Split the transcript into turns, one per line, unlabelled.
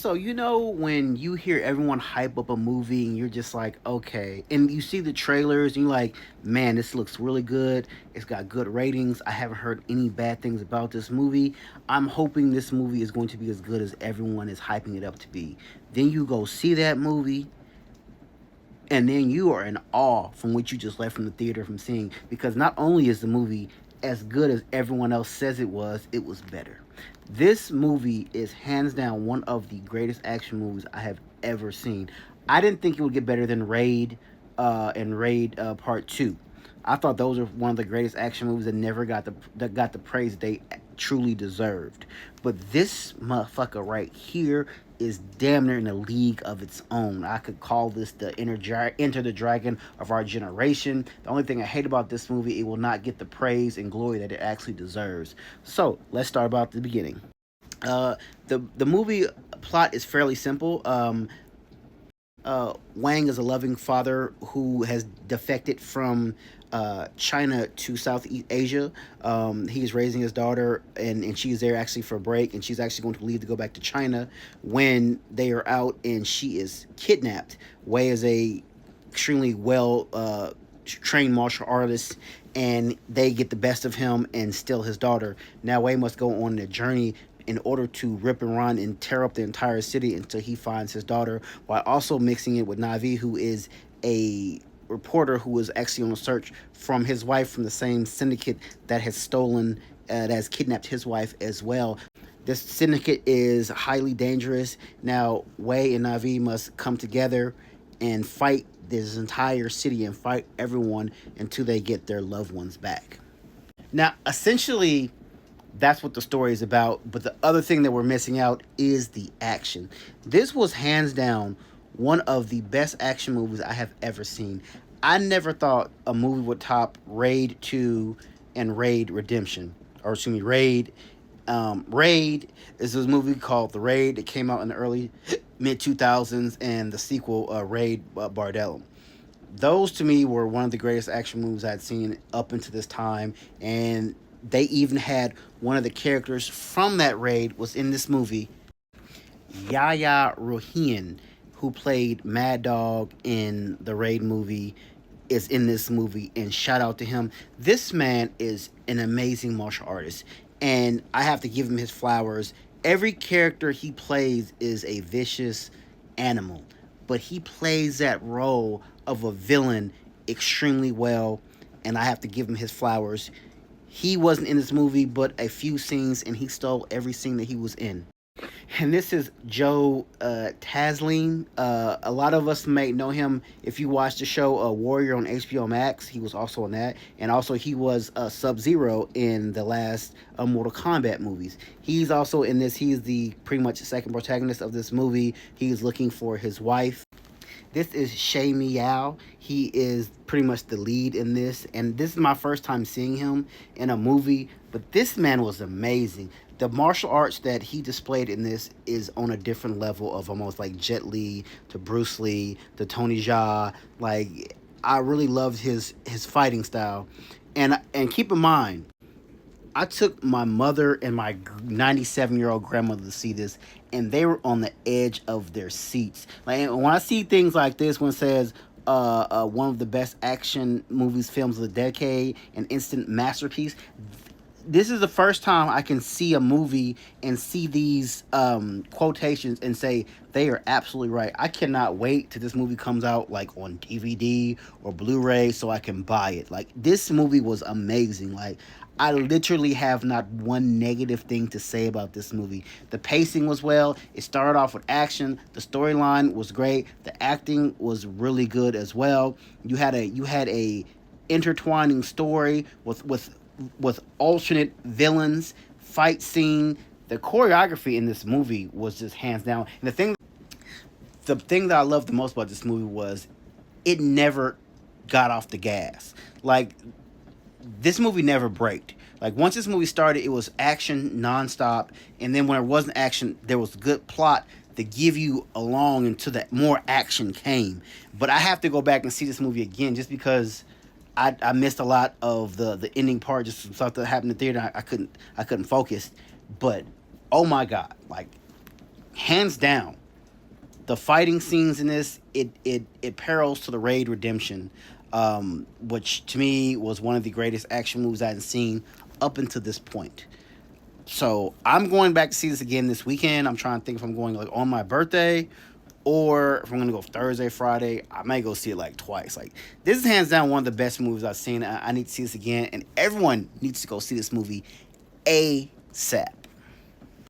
So, when you hear everyone hype up a movie and you're just like, okay, and you see the trailers and you're like, man, this looks really good. It's got good ratings. I haven't heard any bad things about this movie. I'm hoping this movie is going to be as good as everyone is hyping it up to be. Then you go see that movie, and then you are in awe from what you just left from the theater from seeing, because not only is the movie as good as everyone else says it was better. This movie is hands down one of the greatest action movies I have ever seen. I didn't think it would get better than Raid and Raid Part 2. I thought those are one of the greatest action movies that never got the praise they truly deserved. But this motherfucker right here is damn near in a league of its own. I could call this the Enter the Dragon of our generation. The only thing I hate about this movie, it will not get the praise and glory that it actually deserves. So let's start about the beginning. The movie plot is fairly simple. Wang is a loving father who has defected from China to Southeast Asia. He is raising his daughter, and she's there actually for a break, and she's actually going to leave to go back to China when they are out, and she is kidnapped. Wei is a extremely well trained martial artist, and they get the best of him and steal his daughter. Now Wei must go on a journey in order to rip and run and tear up the entire city until he finds his daughter, while also mixing it with Navi, who is a reporter who was actually on a search from his wife from the same syndicate that has stolen, that has kidnapped his wife as well. This syndicate is highly dangerous. Now, Wei and Navi must come together and fight this entire city and fight everyone until they get their loved ones back. Now, essentially, that's what the story is about. But the other thing that we're missing out is the action. This was hands down one of the best action movies I have ever seen. I never thought a movie would top Raid 2 and Raid Redemption. Or excuse me, Raid. Raid is this movie called The Raid. It came out in the early mid 2000s, and the sequel, Raid Bardellum. Those to me were one of the greatest action movies I'd seen up until this time, and they even had one of the characters from that raid was in this movie. Yaya Rohian, who played Mad Dog in the Raid movie, is in this movie, and shout out to him. This man is an amazing martial artist, and I have to give him his flowers. Every character he plays is a vicious animal, but he plays that role of a villain extremely well, and I have to give him his flowers. He wasn't in this movie but a few scenes, and he stole every scene that he was in. And this is Joe Taslim. A lot of us may know him if you watch the show Warrior on HBO Max. He was also on that. And also he was Sub-Zero in the last Mortal Kombat movies. He's also in this. He's the pretty much second protagonist of this movie. He's looking for his wife. This is Shay Meow. He is pretty much the lead in this, and this is my first time seeing him in a movie, but this man was amazing. The martial arts that he displayed in this is on a different level of almost like Jet Li to Bruce Lee to Tony Jaa. Like, I really loved his fighting style. And keep in mind, I took my mother and my 97-year-old grandmother to see this, and they were on the edge of their seats. Like, when I see things like this, when it says one of the best action movies, films of the decade, an instant masterpiece, this is the first time I can see a movie and see these quotations and say they are absolutely right. I cannot wait till this movie comes out like on DVD or Blu-ray so I can buy it. Like, this movie was amazing. Like, I literally have not one negative thing to say about this movie. The pacing was well. It started off with action. The storyline was great. The acting was really good as well. You had a intertwining story with alternate villains, fight scene. The choreography in this movie was just hands down. And the thing that I loved the most about this movie was it never got off the gas. Like, this movie never braked. Like, once this movie started, it was action nonstop, and then when it wasn't action, there was good plot to give you along until that more action came. But I have to go back and see this movie again just because I missed a lot of the ending part, just some stuff that happened in the theater. I couldn't focus, but oh my god, like, hands down, the fighting scenes in this, it parallels to the Raid Redemption, which to me was one of the greatest action movies I've seen up until this point. So I'm going back to see this again this weekend. I'm trying to think if I'm going like on my birthday or if I'm gonna go Thursday, Friday. I may go see it like twice. Like this is hands down one of the best movies I've seen. I need to see this again, and everyone needs to go see this movie ASAP.